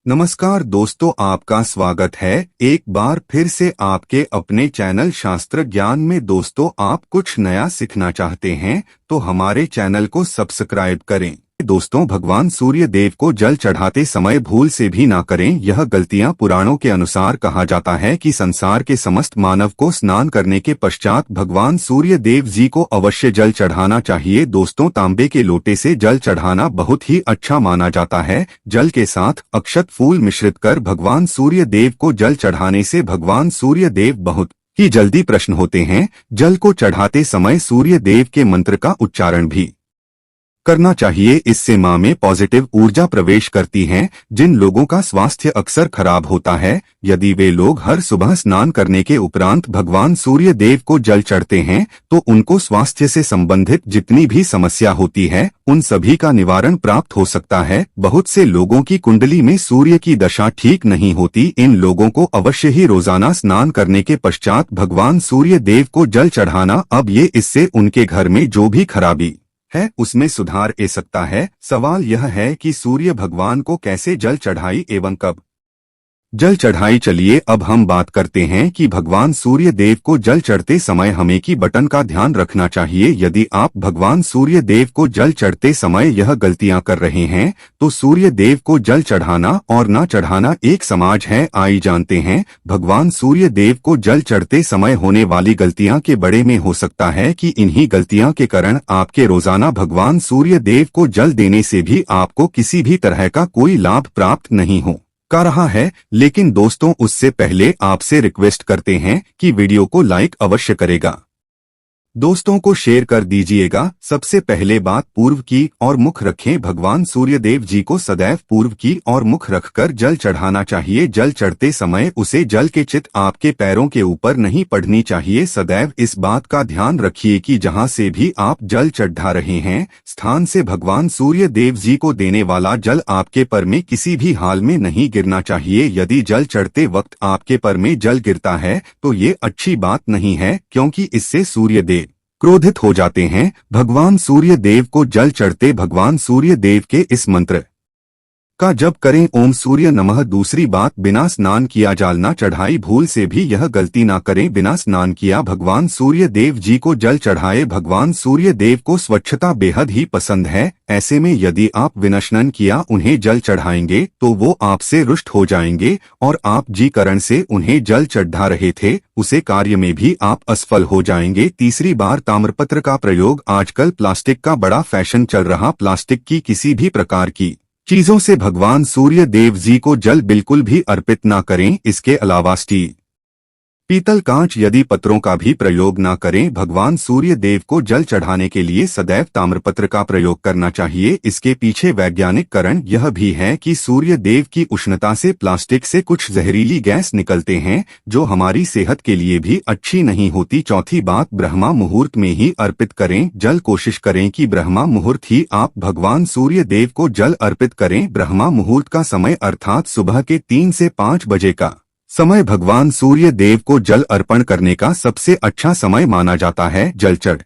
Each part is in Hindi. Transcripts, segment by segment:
नमस्कार दोस्तों, आपका स्वागत है एक बार फिर से आपके अपने चैनल शास्त्र ज्ञान में। दोस्तों, आप कुछ नया सीखना चाहते हैं तो हमारे चैनल को सब्सक्राइब करें। दोस्तों, भगवान सूर्य देव को जल चढ़ाते समय भूल से भी ना करें। यह गलतियां पुराणों के अनुसार कहा जाता है कि संसार के समस्त मानव को स्नान करने के पश्चात भगवान सूर्य देव जी को अवश्य जल चढ़ाना चाहिए। दोस्तों, तांबे के लोटे से जल चढ़ाना बहुत ही अच्छा माना जाता है। जल के साथ अक्षत फूल मिश्रित कर भगवान सूर्य देव को जल चढ़ाने से भगवान सूर्य देव बहुत ही जल्दी प्रसन्न होते हैं। जल को चढ़ाते समय सूर्य देव के मंत्र का उच्चारण भी करना चाहिए। इससे मां में पॉजिटिव ऊर्जा प्रवेश करती है। जिन लोगों का स्वास्थ्य अक्सर खराब होता है, यदि वे लोग हर सुबह स्नान करने के उपरांत भगवान सूर्य देव को जल चढ़ते हैं तो उनको स्वास्थ्य से संबंधित जितनी भी समस्या होती है उन सभी का निवारण प्राप्त हो सकता है। बहुत से लोगों की कुंडली में सूर्य की दशा ठीक नहीं होती। इन लोगों को अवश्य ही रोजाना स्नान करने के पश्चात भगवान सूर्य देव को जल चढ़ाना। अब ये इससे उनके घर में जो भी खराबी है उसमें सुधार आ सकता है। सवाल यह है कि सूर्य भगवान को कैसे जल चढ़ाई एवं कब जल चढ़ाई। चलिए अब हम बात करते हैं कि भगवान सूर्य देव को जल चढ़ते समय हमें की बटन का ध्यान रखना चाहिए। यदि आप भगवान सूर्य देव को जल चढ़ते समय यह गलतियां कर रहे हैं तो सूर्य देव को जल चढ़ाना और ना चढ़ाना एक समाज है। आइए जानते हैं भगवान सूर्य देव को जल चढ़ते समय होने वाली गलतियां के बड़े में हो सकता है कि इन्हीं गलतियां के कारण आपके रोजाना भगवान सूर्य देव को जल देने से भी आपको किसी भी तरह का कोई लाभ प्राप्त नहीं हो का रहा है। लेकिन दोस्तों, उससे पहले आपसे रिक्वेस्ट करते हैं कि वीडियो को लाइक अवश्य करेगा, दोस्तों को शेयर कर दीजिएगा। सबसे पहले बात पूर्व की और मुख रखें। भगवान सूर्य देव जी को सदैव पूर्व की और मुख रखकर जल चढ़ाना चाहिए। जल चढ़ते समय उसे जल के चित आपके पैरों के ऊपर नहीं पड़नी चाहिए। सदैव इस बात का ध्यान रखिए कि जहां से भी आप जल चढ़ा रहे हैं स्थान से भगवान सूर्य देव जी को देने वाला जल आपके पर में किसी भी हाल में नहीं गिरना चाहिए। यदि जल चढ़ते वक्त आपके पर में जल गिरता है तो ये अच्छी बात नहीं है, क्योंकि इससे सूर्य देव क्रोधित हो जाते हैं। भगवान सूर्य देव को जल चढ़ते भगवान सूर्य देव के इस मंत्र का जप करें, ओम सूर्य नमः। दूसरी बात, बिना स्नान किया जल ना चढ़ाई। भूल से भी यह गलती ना करें। बिना स्नान किया भगवान सूर्य देव जी को जल चढ़ाए। भगवान सूर्य देव को स्वच्छता बेहद ही पसंद है। ऐसे में यदि आप बिना स्नान किया उन्हें जल चढ़ाएंगे तो वो आपसे रुष्ट हो जाएंगे और आप जी करण से उन्हें जल चढ़ा रहे थे उसे कार्य में भी आप असफल हो जाएंगे। तीसरी बार, ताम्रपत्र का प्रयोग। आजकल प्लास्टिक का बड़ा फैशन चल रहा। प्लास्टिक की किसी भी प्रकार की चीजों से भगवान सूर्य देव जी को जल बिल्कुल भी अर्पित ना करें। इसके अलावा स्टील, पीतल, कांच यदि पत्रों का भी प्रयोग ना करें। भगवान सूर्य देव को जल चढ़ाने के लिए सदैव ताम्रपत्र का प्रयोग करना चाहिए। इसके पीछे वैज्ञानिक कारण यह भी है कि सूर्य देव की उष्णता से प्लास्टिक से कुछ जहरीली गैस निकलते हैं जो हमारी सेहत के लिए भी अच्छी नहीं होती। चौथी बात, ब्रह्मा मुहूर्त में ही अर्पित करें जल। कोशिश करें कि ब्रह्मा मुहूर्त ही आप भगवान सूर्य देव को जल अर्पित करें। ब्रह्मा मुहूर्त का समय अर्थात सुबह के 3 से 5 बजे का समय भगवान सूर्य देव को जल अर्पण करने का सबसे अच्छा समय माना जाता है। जल चढ़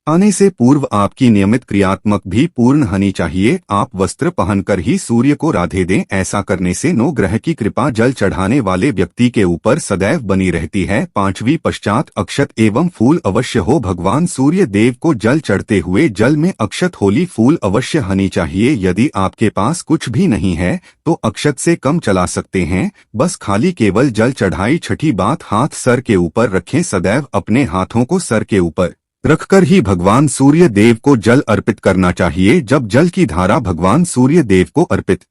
आने से पूर्व आपकी नियमित क्रियात्मक भी पूर्ण होनी चाहिए। आप वस्त्र पहनकर ही सूर्य को राधे दें। ऐसा करने से नौ ग्रह की कृपा जल चढ़ाने वाले व्यक्ति के ऊपर सदैव बनी रहती है। पांचवी पश्चात, अक्षत एवं फूल अवश्य हो। भगवान सूर्य देव को जल चढ़ते हुए जल में अक्षत होली फूल अवश्य होनी चाहिए। यदि आपके पास कुछ भी नहीं है तो अक्षत से कम चला सकते हैं, बस खाली केवल जल चढ़ाई। छठी बात, हाथ सर के ऊपर रखें। सदैव अपने हाथों को सर के ऊपर रखकर ही भगवान सूर्य देव को जल अर्पित करना चाहिए। जब जल की धारा भगवान सूर्य देव को अर्पित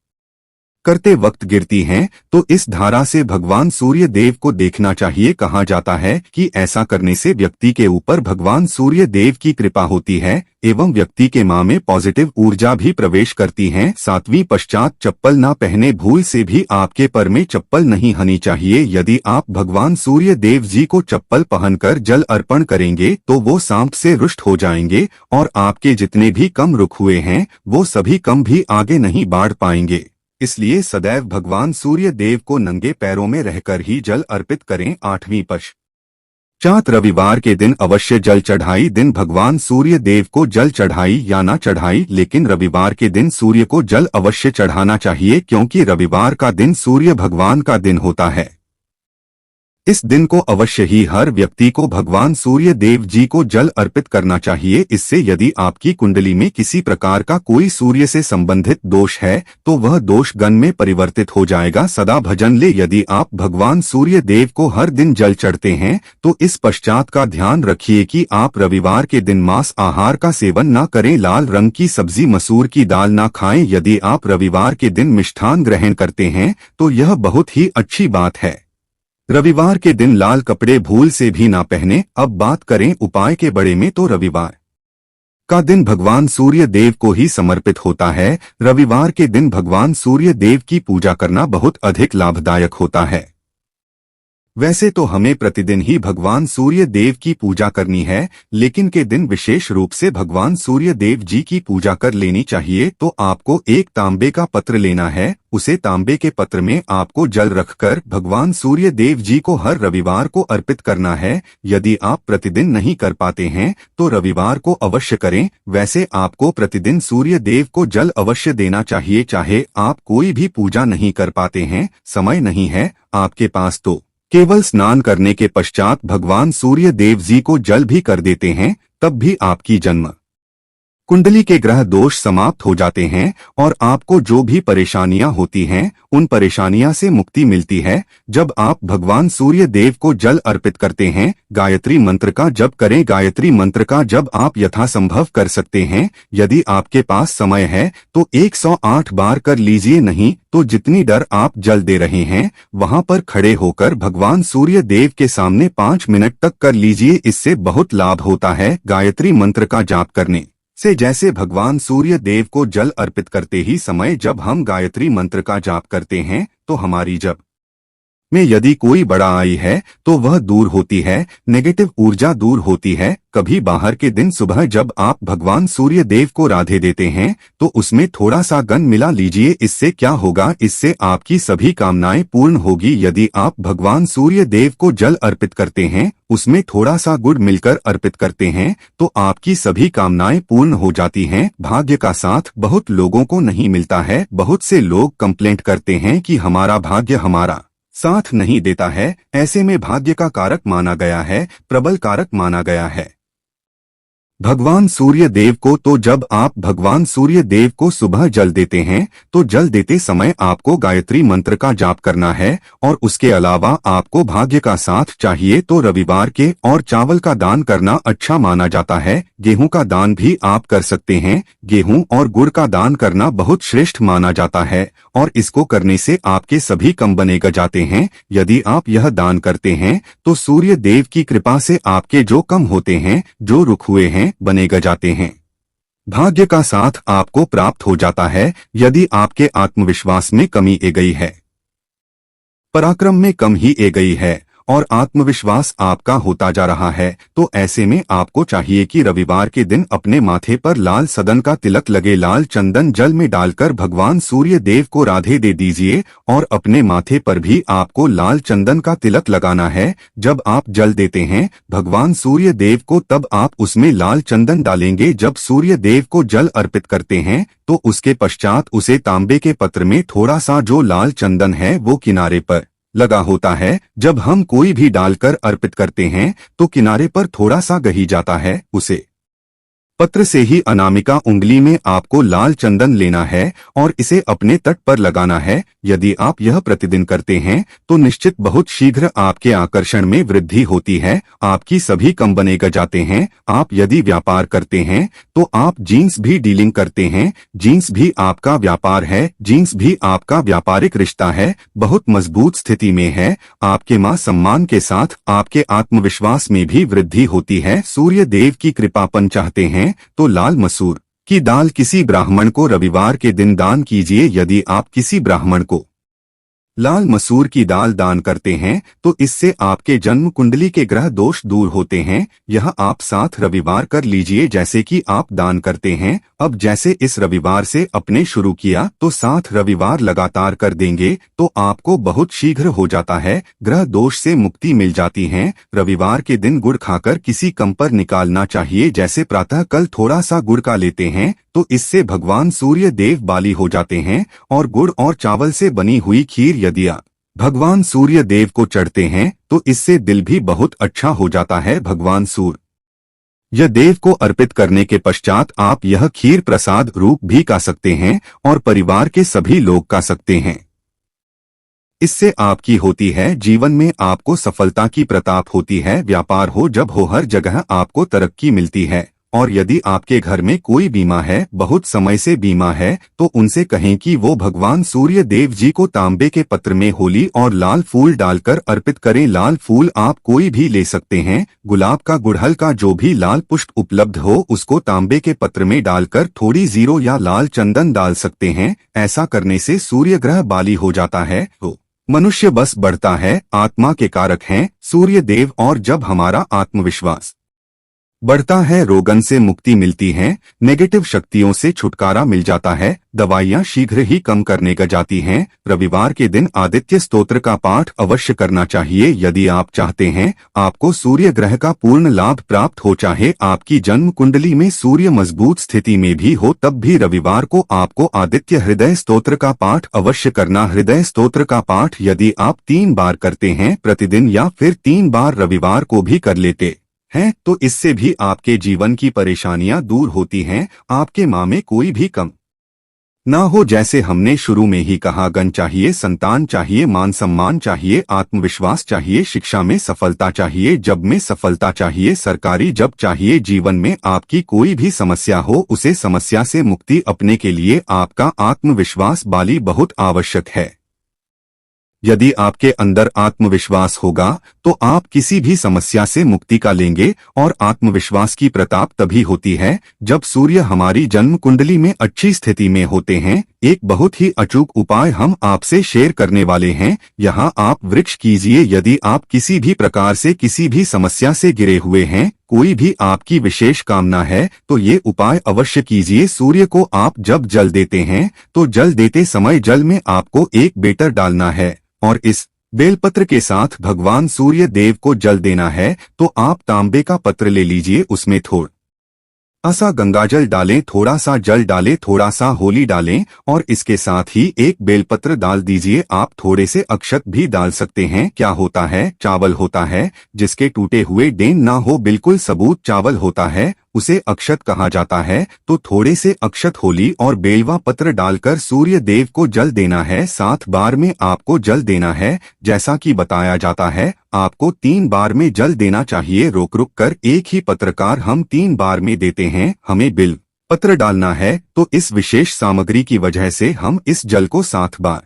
करते वक्त गिरती हैं तो इस धारा से भगवान सूर्य देव को देखना चाहिए। कहा जाता है कि ऐसा करने से व्यक्ति के ऊपर भगवान सूर्य देव की कृपा होती है एवं व्यक्ति के मां में पॉजिटिव ऊर्जा भी प्रवेश करती है। सातवीं पश्चात, चप्पल ना पहने। भूल से भी आपके पर में चप्पल नहीं होनी चाहिए। यदि आप भगवान सूर्य देव जी को चप्पल पहनकर जल अर्पण करेंगे तो वो सांप से रुष्ट हो जाएंगे और आपके जितने भी कम रुख हुए हैं वो सभी कम भी आगे नहीं बढ़ पाएंगे। इसलिए सदैव भगवान सूर्य देव को नंगे पैरों में रहकर ही जल अर्पित करें। आठवीं चात रविवार के दिन अवश्य जल चढ़ाई। दिन भगवान सूर्य देव को जल चढ़ाई या ना चढ़ाई, लेकिन रविवार के दिन सूर्य को जल अवश्य चढ़ाना चाहिए, क्योंकि रविवार का दिन सूर्य भगवान का दिन होता है। इस दिन को अवश्य ही हर व्यक्ति को भगवान सूर्य देव जी को जल अर्पित करना चाहिए। इससे यदि आपकी कुंडली में किसी प्रकार का कोई सूर्य से संबंधित दोष है तो वह दोष गण में परिवर्तित हो जाएगा। सदा भजन ले। यदि आप भगवान सूर्य देव को हर दिन जल चढ़ते हैं तो इस पश्चात का ध्यान रखिए कि आप रविवार के दिन मांस आहार का सेवन न करें, लाल रंग की सब्जी मसूर की दाल न खाएं। यदि आप रविवार के दिन मिष्ठान ग्रहण करते हैं तो यह बहुत ही अच्छी बात है। रविवार के दिन लाल कपड़े भूल से भी ना पहने। अब बात करें उपाय के बड़े में, तो रविवार का दिन भगवान सूर्य देव को ही समर्पित होता है। रविवार के दिन भगवान सूर्य देव की पूजा करना बहुत अधिक लाभदायक होता है। वैसे तो हमें प्रतिदिन ही भगवान सूर्य देव की पूजा करनी है, लेकिन के दिन विशेष रूप से भगवान सूर्य देव जी की पूजा कर लेनी चाहिए। तो आपको एक तांबे का पत्र लेना है, उसे तांबे के पत्र में आपको जल रखकर भगवान सूर्य देव जी को हर रविवार को अर्पित करना है। यदि आप प्रतिदिन नहीं कर पाते हैं तो रविवार को अवश्य करें। वैसे आपको प्रतिदिन सूर्य देव को जल अवश्य देना चाहिए, चाहे आप कोई भी पूजा नहीं कर पाते हैं, समय नहीं है आपके पास, तो केवल स्नान करने के पश्चात भगवान सूर्य देव जी को जल भी कर देते हैं, तब भी आपकी जन्म कुंडली के ग्रह दोष समाप्त हो जाते हैं और आपको जो भी परेशानियां होती हैं उन परेशानियां से मुक्ति मिलती है। जब आप भगवान सूर्य देव को जल अर्पित करते हैं, गायत्री मंत्र का जप करें। गायत्री मंत्र का जप आप यथासंभव कर सकते हैं। यदि आपके पास समय है तो 108 बार कर लीजिए, नहीं तो जितनी देर आप जल दे रहे हैं वहां पर खड़े होकर भगवान सूर्य देव के सामने 5 मिनट तक कर लीजिए। इससे बहुत लाभ होता है गायत्री मंत्र का जाप करने से। जैसे भगवान सूर्य देव को जल अर्पित करते ही समय जब हम गायत्री मंत्र का जाप करते हैं तो हमारी जप में यदि कोई बड़ा आई है तो वह दूर होती है, नेगेटिव ऊर्जा दूर होती है। कभी बाहर के दिन सुबह जब आप भगवान सूर्य देव को राधे देते हैं तो उसमें थोड़ा सा गन मिला लीजिए। इससे क्या होगा, इससे आपकी सभी कामनाएं पूर्ण होगी। यदि आप भगवान सूर्य देव को जल अर्पित करते हैं, उसमें थोड़ा सा गुड़ मिलकर अर्पित करते हैं तो आपकी सभी कामनाएं पूर्ण हो जाती हैं। भाग्य का साथ बहुत लोगों को नहीं मिलता है। बहुत से लोग कंप्लेंट करते हैं कि हमारा भाग्य हमारा साथ नहीं देता है। ऐसे में भाग्य का कारक माना गया है, प्रबल कारक माना गया है भगवान सूर्य देव को। तो जब आप भगवान सूर्य देव को सुबह जल देते हैं तो जल देते समय आपको गायत्री मंत्र का जाप करना है। और उसके अलावा आपको भाग्य का साथ चाहिए तो रविवार के और चावल का दान करना अच्छा माना जाता है। गेहूं का दान भी आप कर सकते हैं। गेहूं और गुड़ का दान करना बहुत श्रेष्ठ माना जाता है और इसको करने से आपके सभी कम बने जाते हैं। यदि आप यह दान करते हैं तो सूर्य देव की कृपा से आपके जो कम होते हैं, जो रुक हुए हैं, बने जाते हैं। भाग्य का साथ आपको प्राप्त हो जाता है। यदि आपके आत्मविश्वास में कमी आ गई है, पराक्रम में कम ही आ गई है और आत्मविश्वास आपका होता जा रहा है, तो ऐसे में आपको चाहिए कि रविवार के दिन अपने माथे पर लाल सदन का तिलक लगे लाल चंदन जल में डालकर भगवान सूर्य देव को राधे दे दीजिए। और अपने माथे पर भी आपको लाल चंदन का तिलक लगाना है। जब आप जल देते हैं भगवान सूर्य देव को तब आप उसमें लाल चंदन डालेंगे। जब सूर्य देव को जल अर्पित करते हैं तो उसके पश्चात उसे तांबे के पत्र में थोड़ा सा जो लाल चंदन है वो किनारे पर लगा होता है। जब हम कोई भी डालकर अर्पित करते हैं तो किनारे पर थोड़ा सा गही जाता है। उसे पत्र से ही अनामिका उंगली में आपको लाल चंदन लेना है और इसे अपने तट पर लगाना है। यदि आप यह प्रतिदिन करते हैं तो निश्चित बहुत शीघ्र आपके आकर्षण में वृद्धि होती है। आपकी सभी कम बने जाते हैं। आप यदि व्यापार करते हैं तो आप जीन्स भी डीलिंग करते हैं, जीन्स भी आपका व्यापार है, जीन्स भी आपका व्यापारिक रिश्ता है, बहुत मजबूत स्थिति में है। आपके मान सम्मान के साथ आपके आत्मविश्वास में भी वृद्धि होती है। सूर्य देव की कृपापन चाहते हैं तो लाल मसूर की दाल किसी ब्राह्मण को रविवार के दिन दान कीजिए। यदि आप किसी ब्राह्मण को लाल मसूर की दाल दान करते हैं तो इससे आपके जन्म कुंडली के ग्रह दोष दूर होते हैं। यह आप 7 रविवार कर लीजिए जैसे कि आप दान करते हैं। अब जैसे इस रविवार से अपने शुरू किया तो 7 रविवार लगातार कर देंगे तो आपको बहुत शीघ्र हो जाता है, ग्रह दोष से मुक्ति मिल जाती है। रविवार के दिन गुड़ खाकर किसी कम पर निकालना चाहिए। जैसे प्रातः कल थोड़ा सा गुड़ का लेते हैं तो इससे भगवान सूर्य देव बाली हो जाते हैं। और गुड़ और चावल से बनी हुई खीर यदि आप भगवान सूर्य देव को चढ़ते हैं तो इससे दिल भी बहुत अच्छा हो जाता है। भगवान सूर्य देव को अर्पित करने के पश्चात आप यह खीर प्रसाद रूप भी खा सकते हैं और परिवार के सभी लोग खा सकते हैं। इससे आपकी होती है जीवन में आपको सफलता की प्रताप होती है। व्यापार हो जब हो हर जगह आपको तरक्की मिलती है। और यदि आपके घर में कोई बीमा है, बहुत समय से बीमा है, तो उनसे कहें कि वो भगवान सूर्य देव जी को तांबे के पत्र में होली और लाल फूल डालकर अर्पित करें। लाल फूल आप कोई भी ले सकते हैं, गुलाब का, गुड़हल का, जो भी लाल पुष्प उपलब्ध हो उसको तांबे के पत्र में डालकर थोड़ी जीरो या लाल चंदन डाल सकते हैं। ऐसा करने से सूर्य ग्रह बाली हो जाता है तो मनुष्य बस बढ़ता है। आत्मा के कारक हैं सूर्य देव, और जब हमारा आत्मविश्वास बढ़ता है रोगन से मुक्ति मिलती है, नेगेटिव शक्तियों से छुटकारा मिल जाता है, दवाइयां शीघ्र ही कम करने का जाती हैं। रविवार के दिन आदित्य स्तोत्र का पाठ अवश्य करना चाहिए यदि आप चाहते हैं आपको सूर्य ग्रह का पूर्ण लाभ प्राप्त हो। चाहे आपकी जन्म कुंडली में सूर्य मजबूत स्थिति में भी हो तब भी रविवार को आपको आदित्य हृदय स्तोत्र का पाठ अवश्य करना। हृदय स्तोत्र का पाठ यदि आप 3 बार करते हैं प्रतिदिन या फिर 3 बार रविवार को भी कर लेते हैं तो इससे भी आपके जीवन की परेशानियां दूर होती हैं। आपके माँ में कोई भी कम ना हो। जैसे हमने शुरू में ही कहा, गण चाहिए, संतान चाहिए, मान सम्मान चाहिए, आत्मविश्वास चाहिए, शिक्षा में सफलता चाहिए, जब में सफलता चाहिए, सरकारी जब चाहिए। जीवन में आपकी कोई भी समस्या हो उसे समस्या से मुक्ति अपने के लिए आपका आत्मविश्वास बाली बहुत आवश्यक है। यदि आपके अंदर आत्मविश्वास होगा तो आप किसी भी समस्या से मुक्ति का लेंगे। और आत्मविश्वास की प्रताप तभी होती है जब सूर्य हमारी जन्म कुंडली में अच्छी स्थिति में होते हैं। एक बहुत ही अचूक उपाय हम आपसे शेयर करने वाले हैं। यहाँ आप वृक्ष कीजिए। यदि आप किसी भी प्रकार से किसी भी समस्या से घिरे हुए हैं, कोई भी आपकी विशेष कामना है तो ये उपाय अवश्य कीजिए। सूर्य को आप जब जल देते हैं तो जल देते समय जल में आपको एक बेटर डालना है और इस बेलपत्र के साथ भगवान सूर्य देव को जल देना है। तो आप तांबे का पत्र ले लीजिए, उसमें थोड़ा सा गंगाजल डालें, थोड़ा सा जल डालें, थोड़ा सा होली डालें और इसके साथ ही एक बेलपत्र डाल दीजिए। आप थोड़े से अक्षत भी डाल सकते हैं। क्या होता है, चावल होता है जिसके टूटे हुए डेन ना हो, बिल्कुल सबूत चावल होता है, उसे अक्षत कहा जाता है। तो थोड़े से अक्षत, होली और बेलवा पत्र डालकर सूर्य देव को जल देना है। 7 बार में आपको जल देना है। जैसा कि बताया जाता है आपको 3 बार में जल देना चाहिए, रुक रुक कर। एक ही पत्रकार हम 3 बार में देते हैं। हमें बिल पत्र डालना है तो इस विशेष सामग्री की वजह से हम इस जल को 7 बार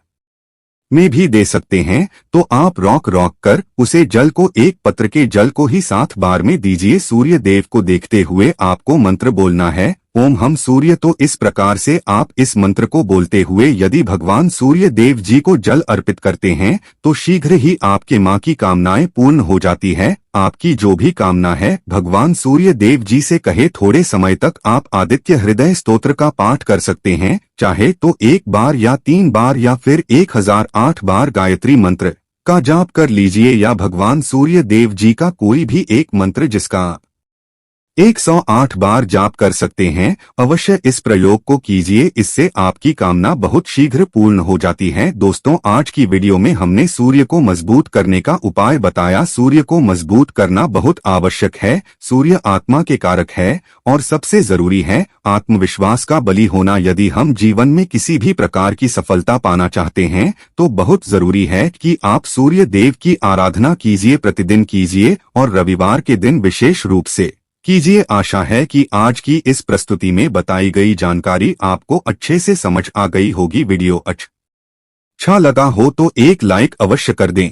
में भी दे सकते हैं। तो आप रोक कर उसे जल को, एक पत्र के जल को ही 7 बार में दीजिए। सूर्य देव को देखते हुए आपको मंत्र बोलना है, ओम हम सूर्य। तो इस प्रकार से आप इस मंत्र को बोलते हुए यदि भगवान सूर्य देव जी को जल अर्पित करते हैं तो शीघ्र ही आपके माँ की कामनाएं पूर्ण हो जाती है। आपकी जो भी कामना है भगवान सूर्य देव जी से कहे। थोड़े समय तक आप आदित्य हृदय स्तोत्र का पाठ कर सकते हैं, चाहे तो 1 बार या 3 बार या फिर 1008 बार गायत्री मंत्र का जाप कर लीजिए या भगवान सूर्य देव जी का कोई भी एक मंत्र जिसका 108 बार जाप कर सकते हैं। अवश्य इस प्रयोग को कीजिए, इससे आपकी कामना बहुत शीघ्र पूर्ण हो जाती है। दोस्तों, आज की वीडियो में हमने सूर्य को मजबूत करने का उपाय बताया। सूर्य को मजबूत करना बहुत आवश्यक है। सूर्य आत्मा के कारक है और सबसे जरूरी है आत्मविश्वास का बली होना। यदि हम जीवन में किसी भी प्रकार की सफलता पाना चाहते हैं तो बहुत जरूरी है कि आप सूर्य देव की आराधना कीजिए, प्रतिदिन कीजिए और रविवार के दिन विशेष रूप से कीजिए। आशा है कि आज की इस प्रस्तुति में बताई गई जानकारी आपको अच्छे से समझ आ गई होगी। वीडियो अच्छा लगा हो तो एक लाइक अवश्य कर दें।